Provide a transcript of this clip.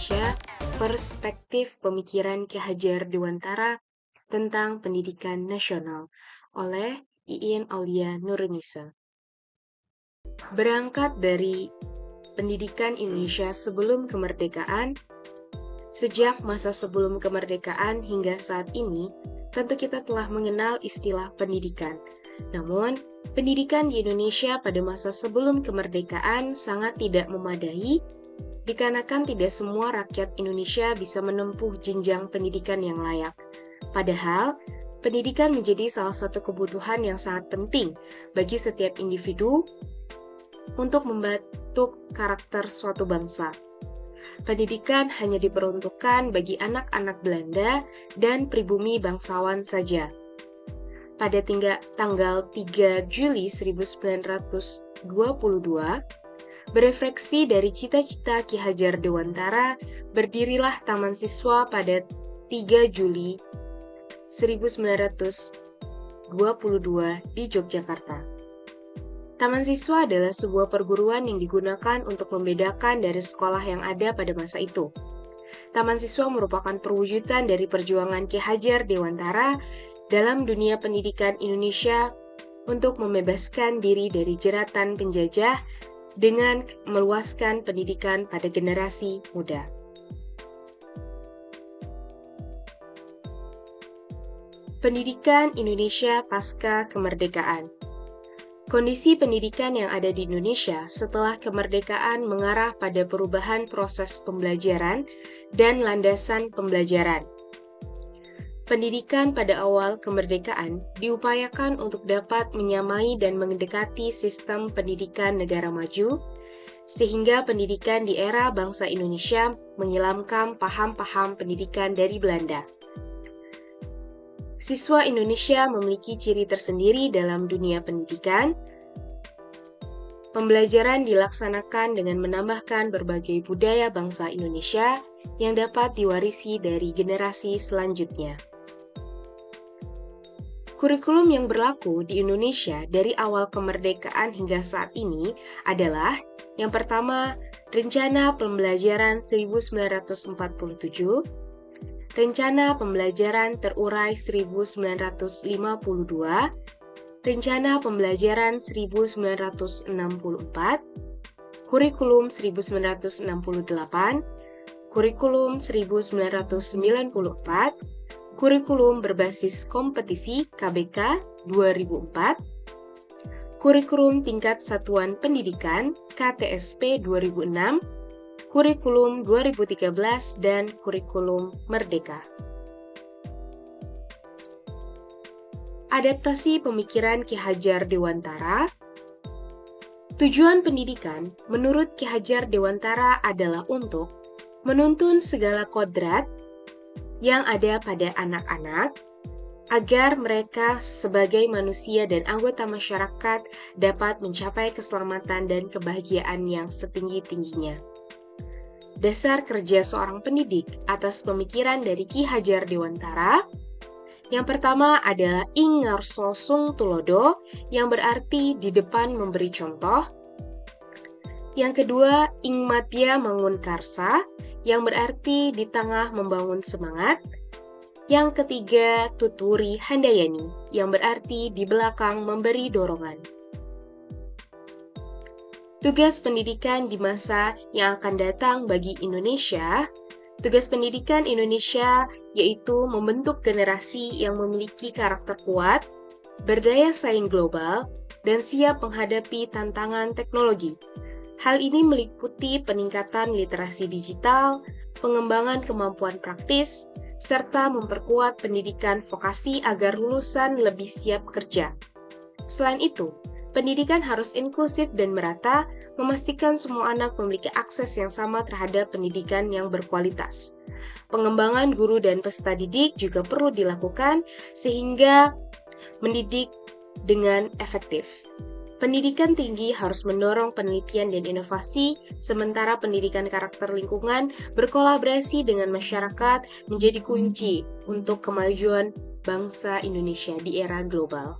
Indonesia, Perspektif Pemikiran Ki Hajar Dewantara tentang Pendidikan Nasional oleh Iin Aulia Nurunisa. Berangkat dari pendidikan Indonesia sebelum kemerdekaan, sejak masa sebelum kemerdekaan hingga saat ini, tentu kita telah mengenal istilah pendidikan. Namun, pendidikan di Indonesia pada masa sebelum kemerdekaan sangat tidak memadai, dikarenakan tidak semua rakyat Indonesia bisa menempuh jenjang pendidikan yang layak. Padahal, pendidikan menjadi salah satu kebutuhan yang sangat penting bagi setiap individu untuk membentuk karakter suatu bangsa. Pendidikan hanya diperuntukkan bagi anak-anak Belanda dan pribumi bangsawan saja. Pada tanggal 3 Juli 1922, berefleksi dari cita-cita Ki Hajar Dewantara, berdirilah Taman Siswa pada 3 Juli 1922 di Yogyakarta. Taman Siswa adalah sebuah perguruan yang digunakan untuk membedakan dari sekolah yang ada pada masa itu. Taman Siswa merupakan perwujudan dari perjuangan Ki Hajar Dewantara dalam dunia pendidikan Indonesia untuk membebaskan diri dari jeratan penjajah dengan meluaskan pendidikan pada generasi muda. Pendidikan Indonesia pasca kemerdekaan. Kondisi pendidikan yang ada di Indonesia setelah kemerdekaan mengarah pada perubahan proses pembelajaran dan landasan pembelajaran. Pendidikan pada awal kemerdekaan diupayakan untuk dapat menyamai dan mendekati sistem pendidikan negara maju, sehingga pendidikan di era bangsa Indonesia menyelamkan paham-paham pendidikan dari Belanda. Siswa Indonesia memiliki ciri tersendiri dalam dunia pendidikan. Pembelajaran dilaksanakan dengan menambahkan berbagai budaya bangsa Indonesia yang dapat diwarisi dari generasi selanjutnya. Kurikulum yang berlaku di Indonesia dari awal kemerdekaan hingga saat ini adalah yang pertama, Rencana Pembelajaran 1947, Rencana Pembelajaran Terurai 1952, Rencana Pembelajaran 1964, Kurikulum 1968, Kurikulum 1994, Kurikulum Berbasis Kompetisi KBK 2004, Kurikulum Tingkat Satuan Pendidikan KTSP 2006, Kurikulum 2013, dan Kurikulum Merdeka. Adaptasi pemikiran Ki Hajar Dewantara. Tujuan pendidikan menurut Ki Hajar Dewantara adalah untuk menuntun segala kodrat yang ada pada anak-anak, agar mereka sebagai manusia dan anggota masyarakat dapat mencapai keselamatan dan kebahagiaan yang setinggi-tingginya. Dasar kerja seorang pendidik atas pemikiran dari Ki Hajar Dewantara, yang pertama adalah ing ngarso sung tulodo, yang berarti di depan memberi contoh. Yang kedua, ing matya mangun karsa, yang berarti di tengah membangun semangat. Yang ketiga, tuturi handayani, yang berarti di belakang memberi dorongan. Tugas pendidikan di masa yang akan datang bagi Indonesia. Tugas pendidikan Indonesia yaitu membentuk generasi yang memiliki karakter kuat, berdaya saing global, dan siap menghadapi tantangan teknologi. Hal ini meliputi peningkatan literasi digital, pengembangan kemampuan praktis, serta memperkuat pendidikan vokasi agar lulusan lebih siap kerja. Selain itu, pendidikan harus inklusif dan merata, memastikan semua anak memiliki akses yang sama terhadap pendidikan yang berkualitas. Pengembangan guru dan peserta didik juga perlu dilakukan sehingga mendidik dengan efektif. Pendidikan tinggi harus mendorong penelitian dan inovasi, sementara pendidikan karakter lingkungan berkolaborasi dengan masyarakat menjadi kunci untuk kemajuan bangsa Indonesia di era global.